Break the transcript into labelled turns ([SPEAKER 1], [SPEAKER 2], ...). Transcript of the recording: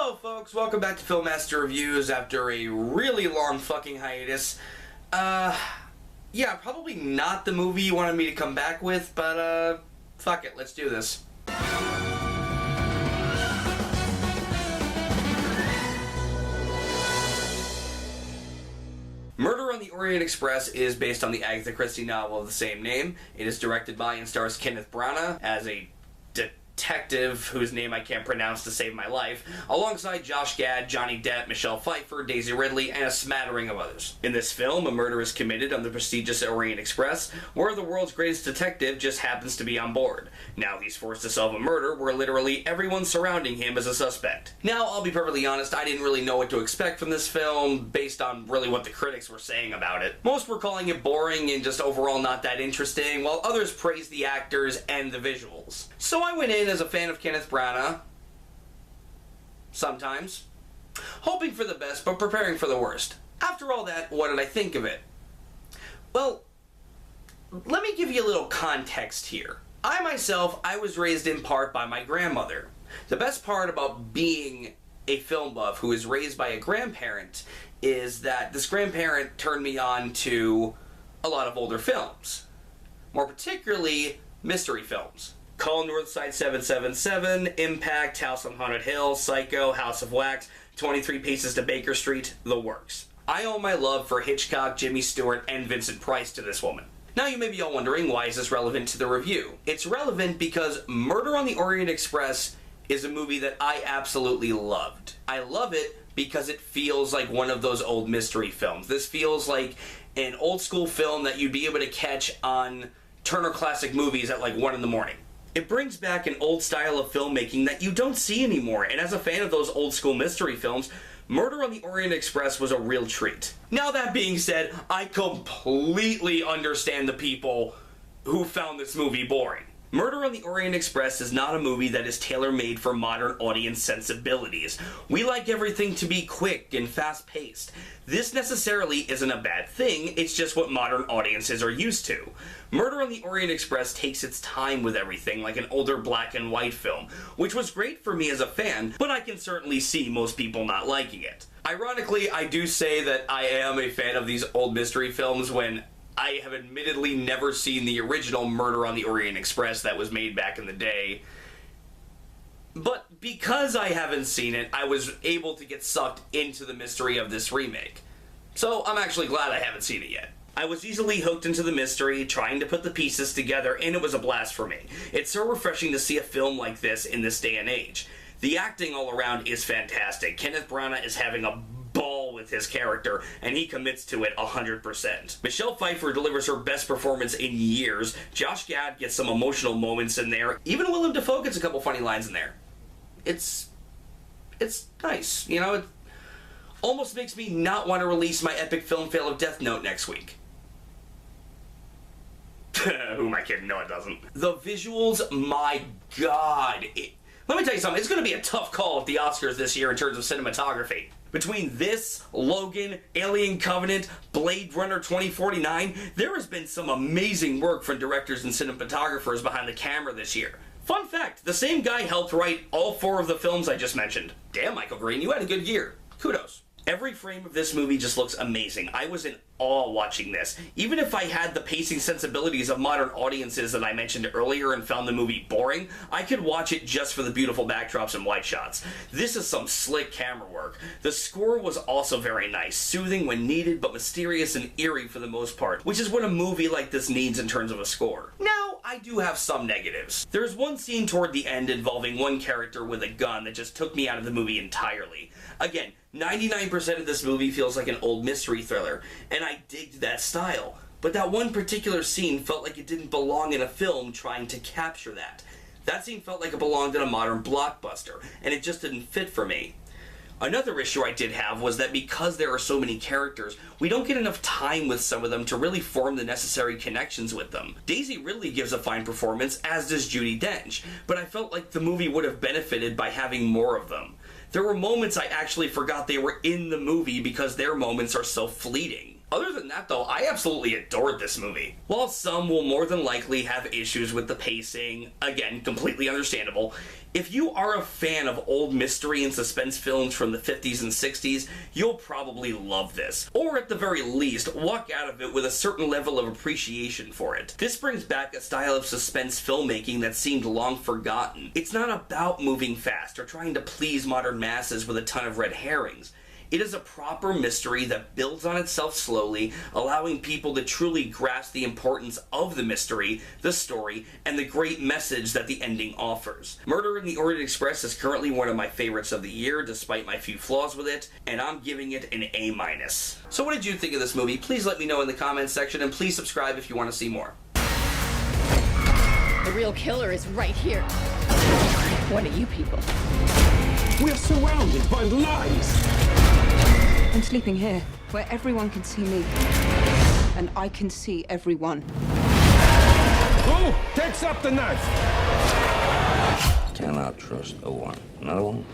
[SPEAKER 1] Hello folks, welcome back to Filmmaster Reviews after a really long fucking hiatus. Yeah, probably not the movie you wanted me to come back with, but fuck it, let's do this. Murder on the Orient Express is based on the Agatha Christie novel of the same name. It is directed by and stars Kenneth Branagh as a detective whose name I can't pronounce to save my life, alongside Josh Gad, Johnny Depp, Michelle Pfeiffer, Daisy Ridley, and a smattering of others. In this film, a murder is committed on the prestigious Orient Express, where the world's greatest detective just happens to be on board. Now he's forced to solve a murder where literally everyone surrounding him is a suspect. Now, I'll be perfectly honest, I didn't really know what to expect from this film, based on really what the critics were saying about it. Most were calling it boring and just overall not that interesting, while others praised the actors and the visuals. So I went in as a fan of Kenneth Branagh, sometimes, hoping for the best but preparing for the worst. After all that, what did I think of it? Well, let me give you a little context here. I was raised in part by my grandmother. The best part about being a film buff who is raised by a grandparent is that this grandparent turned me on to a lot of older films. More particularly, mystery films. Call Northside 777, Impact, House on Haunted Hill, Psycho, House of Wax, 23 Paces to Baker Street, the works. I owe my love for Hitchcock, Jimmy Stewart, and Vincent Price to this woman. Now you may be all wondering, why is this relevant to the review? It's relevant because Murder on the Orient Express is a movie that I absolutely loved. I love it because it feels like one of those old mystery films. This feels like an old school film that you'd be able to catch on Turner Classic Movies at like 1 in the morning. It brings back an old style of filmmaking that you don't see anymore, and as a fan of those old school mystery films, Murder on the Orient Express was a real treat. Now that being said, I completely understand the people who found this movie boring. Murder on the Orient Express is not a movie that is tailor-made for modern audience sensibilities. We like everything to be quick and fast-paced. This necessarily isn't a bad thing, it's just what modern audiences are used to. Murder on the Orient Express takes its time with everything like an older black and white film, which was great for me as a fan, but I can certainly see most people not liking it. Ironically, I do say that I am a fan of these old mystery films when I have admittedly never seen the original Murder on the Orient Express that was made back in the day. But because I haven't seen it, I was able to get sucked into the mystery of this remake. So I'm actually glad I haven't seen it yet. I was easily hooked into the mystery, trying to put the pieces together, and it was a blast for me. It's so refreshing to see a film like this in this day and age. The acting all around is fantastic. Kenneth Branagh is having a ball with his character, and he commits to it 100%. Michelle Pfeiffer delivers her best performance in years. Josh Gad gets some emotional moments in there. Even Willem Dafoe gets a couple funny lines in there. It's nice. You know, it almost makes me not want to release my epic film fail of Death Note next week. Who am I kidding? No, it doesn't. The visuals, my god. Let me tell you something, it's going to be a tough call at the Oscars this year in terms of cinematography. Between this, Logan, Alien Covenant, Blade Runner 2049, there has been some amazing work from directors and cinematographers behind the camera this year. Fun fact, the same guy helped write all 4 of the films I just mentioned. Damn, Michael Green, you had a good year. Kudos. Every frame of this movie just looks amazing. I was in awe watching this. Even if I had the pacing sensibilities of modern audiences that I mentioned earlier and found the movie boring, I could watch it just for the beautiful backdrops and wide shots. This is some slick camera work. The score was also very nice, soothing when needed, but mysterious and eerie for the most part, which is what a movie like this needs in terms of a score. Now, I do have some negatives. There's one scene toward the end involving one character with a gun that just took me out of the movie entirely. Again, 99% of this movie feels like an old mystery thriller, and I digged that style. But that one particular scene felt like it didn't belong in a film trying to capture that. That scene felt like it belonged in a modern blockbuster, and it just didn't fit for me. Another issue I did have was that because there are so many characters, we don't get enough time with some of them to really form the necessary connections with them. Daisy Ridley gives a fine performance, as does Judi Dench, but I felt like the movie would have benefited by having more of them. There were moments I actually forgot they were in the movie because their moments are so fleeting. Other than that though, I absolutely adored this movie. While some will more than likely have issues with the pacing, again, completely understandable, if you are a fan of old mystery and suspense films from the 50s and 60s, you'll probably love this. Or at the very least, walk out of it with a certain level of appreciation for it. This brings back a style of suspense filmmaking that seemed long forgotten. It's not about moving fast or trying to please modern masses with a ton of red herrings. It is a proper mystery that builds on itself slowly, allowing people to truly grasp the importance of the mystery, the story, and the great message that the ending offers. Murder in the Orient Express is currently one of my favorites of the year, despite my few flaws with it, and I'm giving it an A-. So what did you think of this movie? Please let me know in the comments section, and please subscribe if you want to see more.
[SPEAKER 2] The real killer is right here. What are you people?
[SPEAKER 3] We're surrounded by lies!
[SPEAKER 4] I'm sleeping here, where everyone can see me. And I can see everyone.
[SPEAKER 3] Who takes up the knife?
[SPEAKER 5] Cannot trust no one. Another one?